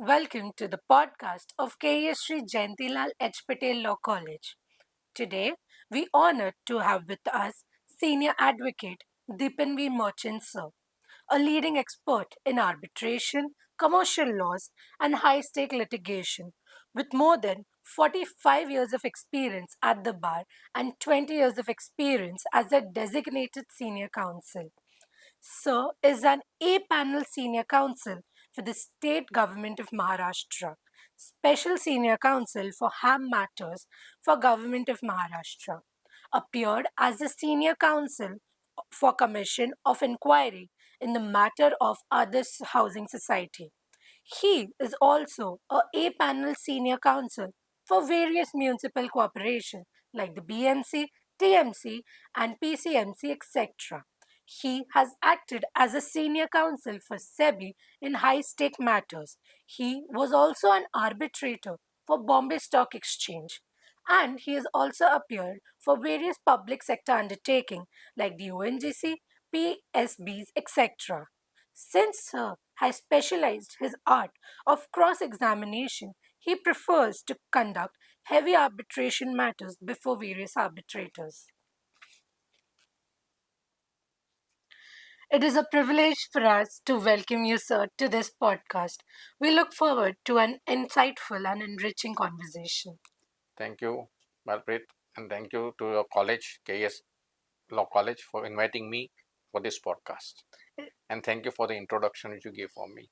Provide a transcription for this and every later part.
Welcome to the podcast of KES Shri Jayantilal Patel Law College. Today, we honored to have with us Senior Advocate Dipan Merchant Sir, a leading expert in arbitration, commercial laws, and high stake litigation, with more than 45 years of experience at the bar and 20 years of experience as a designated senior counsel. Sir is an A panel senior counsel for the state government of Maharashtra, special senior counsel for HAM matters for government of Maharashtra, appeared as a senior counsel for commission of inquiry in the matter of Others Housing Society. He is also a A-panel senior counsel for various municipal corporations like the BMC, TMC, and PCMC, etc. He has acted as a senior counsel for SEBI in high stake matters. He was also an arbitrator for Bombay Stock Exchange. And he has also appeared for various public sector undertakings like the ONGC, PSBs, etc. Since Sir has specialized his art of cross examination, he prefers to conduct heavy arbitration matters before various arbitrators. It is a privilege for us to welcome you, sir, to this podcast. We look forward to an insightful and enriching conversation. Thank you, Balpreet, and thank you to your college, KES Law College, for inviting me for this podcast. And thank you for the introduction which you gave for me.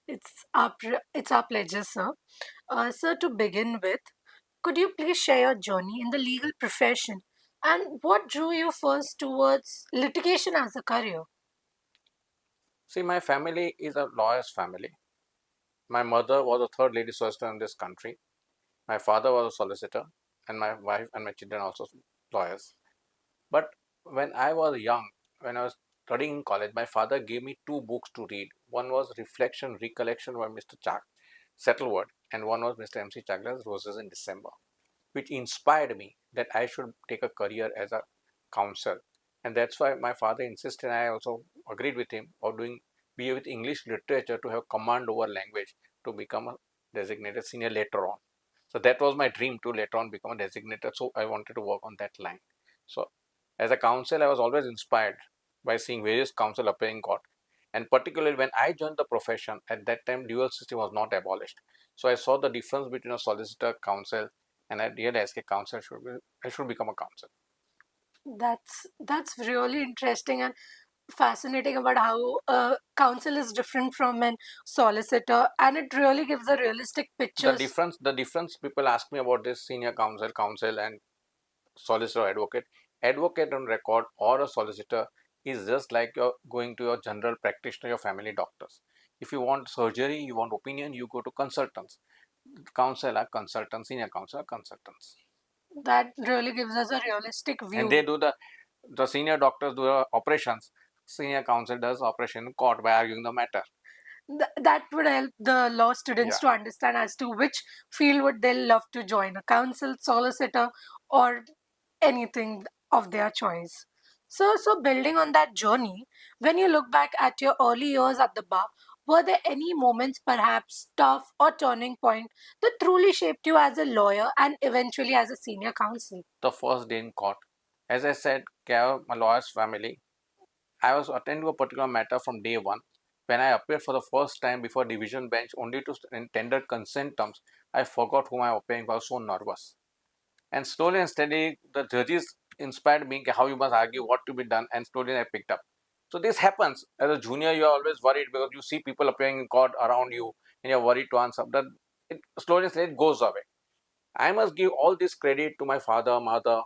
It's our pleasure, sir. Sir, to begin with, could you please share your journey in the legal profession and what drew you first towards litigation as a career? See, my family is a lawyer's family. My mother was a third lady solicitor in this country. My father was a solicitor, and my wife and my children also lawyers. But when I was young, when I was studying in college, my father gave me two books to read. One was Reflection, Recollection by Mr. Settleworth, and one was Mr. M.C. Chagla's Roses in December, which inspired me that I should take a career as a counsel. And that's why my father insisted, and I also agreed with him, of doing BA with English literature to have command over language to become a designated senior later on. So that was my dream to later on become a designated. So I wanted to work on that line. So as a counsel, I was always inspired by seeing various counsel appear in court. And particularly when I joined the profession, at that time dual system was not abolished. So I saw the difference between a solicitor, counsel, and I realized a counsel I should become a counsel. That's really interesting and fascinating about how a counsel is different from an solicitor, and it really gives a realistic The picture. difference people ask me about this senior counsel, and solicitor advocate. Advocate on record or a solicitor is just like you're going to your general practitioner, your family doctors. If you want surgery, you want opinion, you go to consultants. Counsel are consultants, senior counsel are consultants. That really gives us a realistic And view. they do the senior doctors do the operations. Senior counsel does operation in court by arguing the matter. That would help the law students Yeah. to understand as to which field would they love to join, a counsel, solicitor, or anything of their choice. So building on that journey, when you look back at your early years at the bar, were there any moments, perhaps tough or turning point, that truly shaped you as a lawyer and eventually as a senior counsel? The first day in court. As I said, my lawyer's family. I was attending to a particular matter from day one. When I appeared for the first time before division bench only to tender consent terms, I forgot whom I was appearing. I was so nervous. And slowly and steadily, the judges inspired me how you must argue, what to be done, and slowly I picked up. So this happens. As a junior, you are always worried because you see people appearing in court around you and you're worried to answer. That it slowly and steadily goes away. I must give all this credit to my father, mother,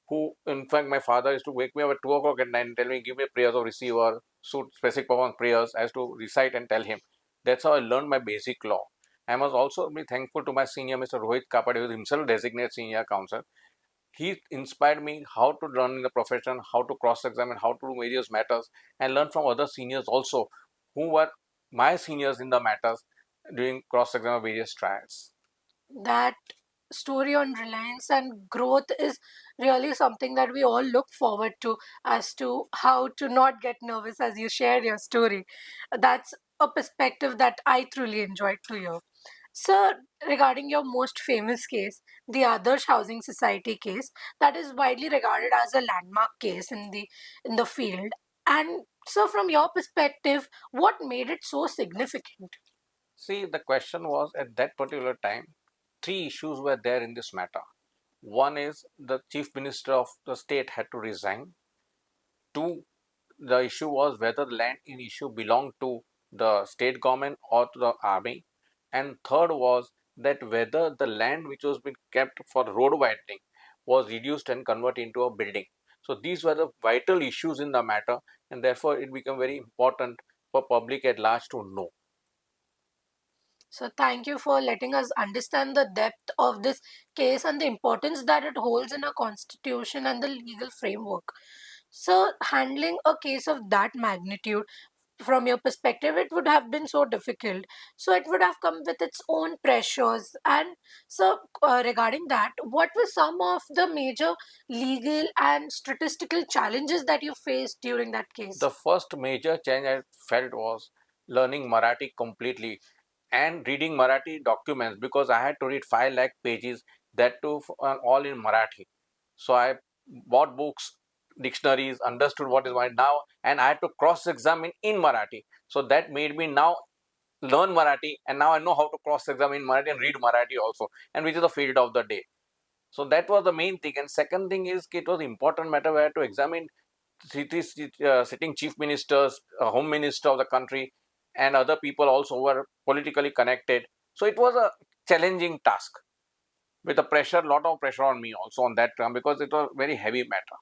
who, in fact, my father used to wake me up at 2 o'clock at night and tell me, give me prayers of receiver, suit specific performance prayers. I used to recite and tell him. That's how I learned my basic law. I must also be thankful to my senior, Mr. Rohit Kapade, who is himself designated senior counsel. He inspired me how to run in the profession, how to cross-examine, how to do various matters, and learn from other seniors also, who were my seniors in the matters during cross-examination various trials. That story on reliance and growth is really something that we all look forward to, as to how to not get nervous as you share your story. That's a perspective that I truly enjoyed to hear. So, regarding your most famous case, the Adarsh Housing Society case, that is widely regarded as a landmark case in the field. And so, from your perspective, what made it so significant? See, the question was at that particular time, three issues were there in this matter. One is the chief minister of the state had to resign. Two, the issue was whether the land in issue belonged to the state government or to the army. And third was that whether the land which was being kept for road widening was reduced and converted into a building. So these were the vital issues in the matter, and therefore it became very important for public at large to know. So, thank you for letting us understand the depth of this case and the importance that it holds in a constitution and the legal framework. So, handling a case of that magnitude, from your perspective, it would have been so difficult. So, it would have come with its own pressures. And so, regarding that, what were some of the major legal and statistical challenges that you faced during that case? The first major change I felt was learning Marathi completely and reading Marathi documents, because I had to read 5 lakh pages, that too all in Marathi. So I bought books, dictionaries, understood what is my now, and I had to cross examine in Marathi. So that made me now learn Marathi, and now I know how to cross examine Marathi and read Marathi also, and which is the field of the day. So that was the main thing. And second thing is it was important matter where to examine sitting chief ministers, home minister of the country, and other people also were politically connected. So it was a challenging task with a pressure, lot of pressure on me also on that term, because it was very heavy matter.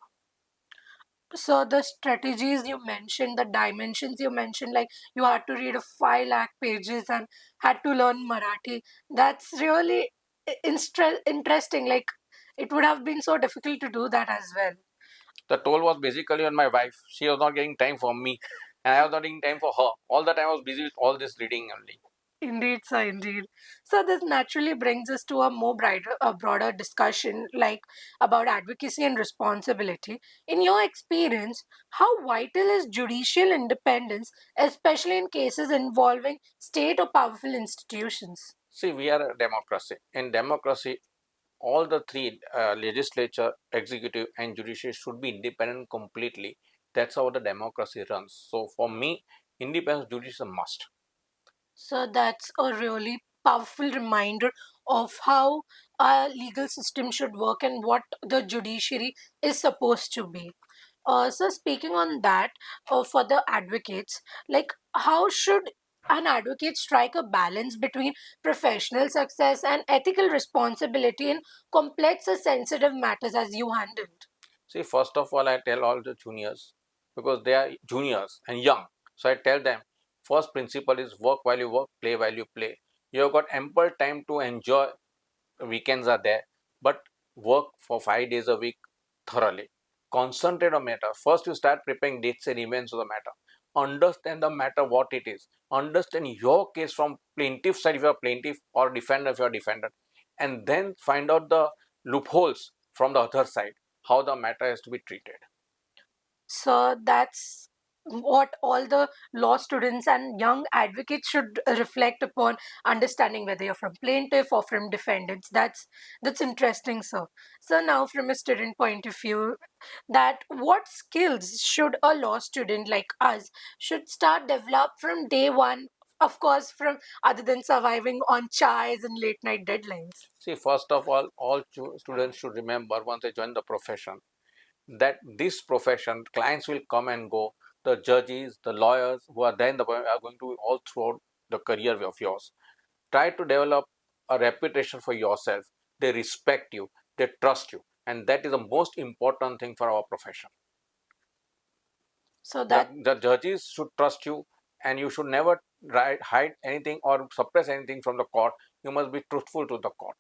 So the strategies you mentioned, the dimensions you mentioned, like you had to read a 5 lakh pages and had to learn Marathi. That's really interesting. Like it would have been so difficult to do that as well. The toll was basically on my wife. She was not getting time for me, and I was not getting time for her. All the time I was busy with all this reading only. Indeed, sir, indeed. So this naturally brings us to a broader discussion, like about advocacy and responsibility. In your experience, how vital is judicial independence, especially in cases involving state or powerful institutions? See, we are a democracy. In democracy, all the three, legislature, executive, and judiciary, should be independent completely. That's how the democracy runs. So for me, independence judiciary is a must. So that's a really powerful reminder of how our legal system should work and what the judiciary is supposed to be. So speaking on that, for the advocates, like how should an advocate strike a balance between professional success and ethical responsibility in complex or sensitive matters as you handled? See, first of all, I tell all the juniors, because they are juniors and young. So I tell them, first principle is work while you work, play while you play. You have got ample time to enjoy. Weekends are there, but work for 5 days a week thoroughly. Concentrate on matter. First, you start preparing dates and events of the matter. Understand the matter what it is. Understand your case from plaintiff side if you are plaintiff, or defender if you are defendant, and then find out the loopholes from the other side, how the matter is to be treated. So that's what all the law students and young advocates should reflect upon, understanding whether you're from plaintiff or from defendants. That's interesting, sir. So now, from a student point of view, that what skills should a law student like us should start develop from day one? Of course, from other than surviving on chais and late night deadlines. See, first of all students should remember once they join the profession that this profession, clients will come and go. The judges, the lawyers who are there in the are going to be all throughout the career of yours. Try to develop a reputation for yourself. They respect you, they trust you, and that is the most important thing for our profession. So the, that the judges should trust you, and you should never hide anything or suppress anything from the court. You must be truthful to the court.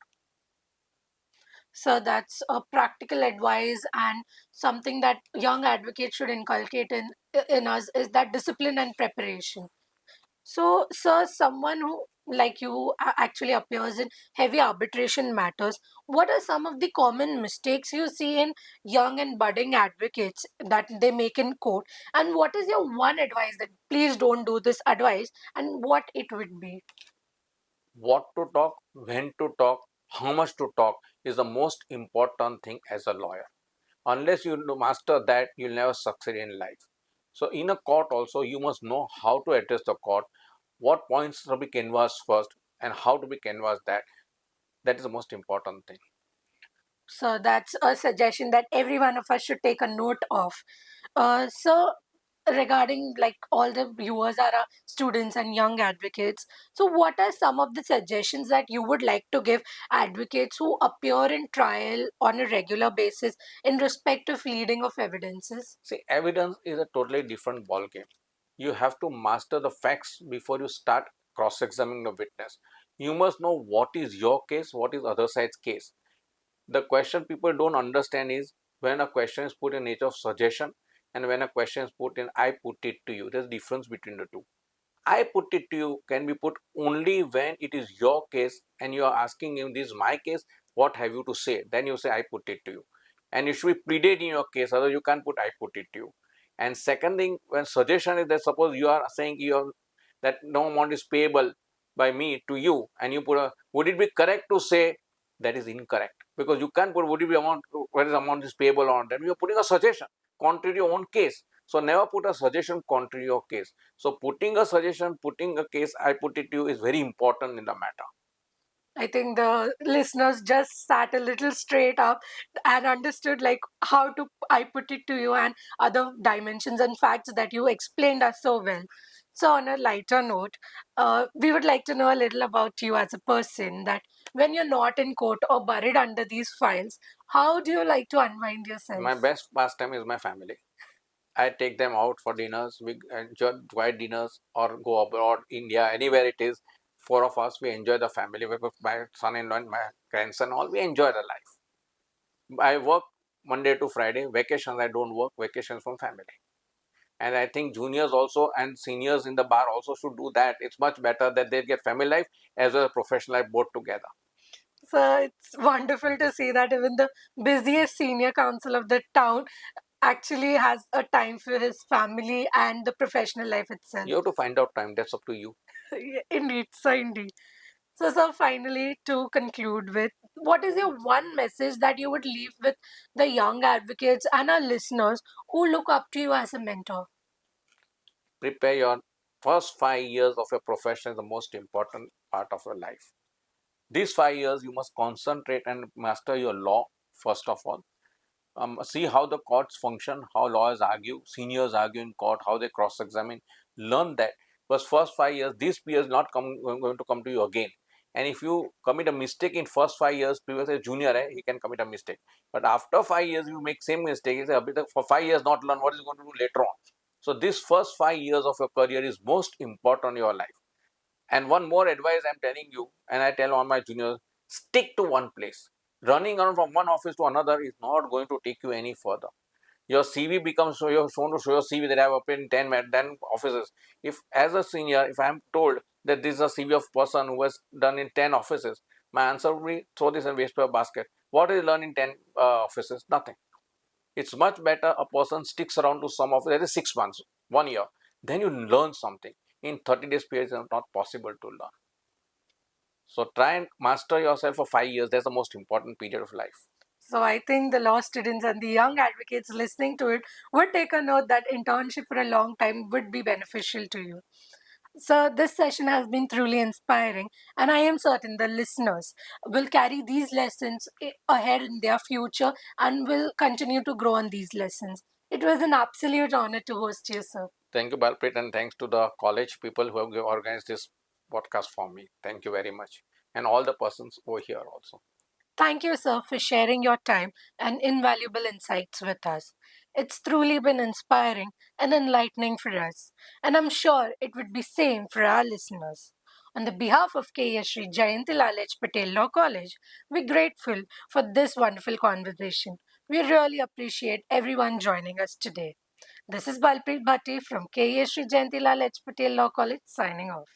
So that's a practical advice, and something that young advocates should inculcate in us is that discipline and preparation. So, sir, someone who like you actually appears in heavy arbitration matters, what are some of the common mistakes you see in young and budding advocates that they make in court? And what is your one advice that please don't do this advice and what it would be? What to talk, when to talk, how much to talk is the most important thing as a lawyer. Unless you master that, you'll never succeed in life. So, in a court, also, you must know how to address the court, what points to be canvassed first, and how to be canvassed that. That is the most important thing. So that's a suggestion that every one of us should take a note of. So regarding like all the viewers are students and young advocates, so what are some of the suggestions that you would like to give advocates who appear in trial on a regular basis in respect of leading of evidences? See, evidence is a totally different ball game. You have to master the facts before you start cross-examining the witness. You must know what is your case, what is other side's case. The question people don't understand is when a question is put in nature of suggestion and when a question is put in I put it to you. There's a difference between the two. I put it to you can be put only when it is your case and you are asking him, this is my case, what have you to say? Then you say, I put it to you. And it should be predate in your case, otherwise you can't put, I put it to you. And second thing, when suggestion is that suppose you are saying that no amount is payable by me to you, and you put would it be correct to say that is incorrect? Because you can't put, would it be amount, where is amount is payable on that? You are putting a suggestion contrary to your own case. So never put a suggestion contrary to your case. So putting a suggestion, putting a case, I put it to you is very important in the matter. I think the listeners just sat a little straight up and understood like how to I put it to you and other dimensions and facts that you explained us so well. So on a lighter note, we would like to know a little about you as a person. That when you're not in court or buried under these files, how do you like to unwind yourself? My best pastime is my family. I take them out for dinners. We enjoy joint dinners or go abroad, India, anywhere it is. Four of us, we enjoy the family with my son-in-law and my grandson. All we enjoy the life. I work Monday to Friday. Vacations I don't work. Vacations from family. And I think juniors also and seniors in the bar also should do that. It's much better that they get family life as well as professional life both together. So it's wonderful to see that even the busiest senior counsel of the town actually has a time for his family and the professional life itself. You have to find out time. That's up to you. Yeah, indeed, so indeed. So, finally, to conclude with, what is your one message that you would leave with the young advocates and our listeners who look up to you as a mentor? Prepare your first 5 years of your profession is the most important part of your life. These 5 years you must concentrate and master your law first of all. See how the courts function, how lawyers argue, seniors argue in court, how they cross-examine. Learn that. Because first 5 years, these peers not going to come to you again. And if you commit a mistake in first 5 years, people say junior, he can commit a mistake. But after 5 years, you make same mistake. You say, for 5 years not learn what is going to do later on. So this first 5 years of your career is most important in your life. And one more advice I'm telling you, and I tell all my juniors, stick to one place. Running around from one office to another is not going to take you any further. Your CV becomes, so you're shown to show your CV that I have opened 10 offices. If as a senior, if I'm told that this is a CV of person who has done in 10 offices, my answer would be throw this in waste paper basket. What is learn in 10 offices? Nothing. It's much better a person sticks around to some office, that is 6 months, 1 year. Then you learn something. In 30 days period, it's not possible to learn. So try and master yourself for 5 years. That's the most important period of life. So, I think the law students and the young advocates listening to it would take a note that internship for a long time would be beneficial to you. So, this session has been truly inspiring, and I am certain the listeners will carry these lessons ahead in their future and will continue to grow on these lessons. It was an absolute honor to host you, sir. Thank you, Balpreet, and thanks to the college people who have organized this podcast for me. Thank you very much. And all the persons over here also. Thank you, sir, for sharing your time and invaluable insights with us. It's truly been inspiring and enlightening for us, and I'm sure it would be same for our listeners. On the behalf of KES Shri Jayantilal Patel Law College, we're grateful for this wonderful conversation. We really appreciate everyone joining us today. This is Balpreet Bhatti from KES Shri Jayantilal Patel Law College signing off.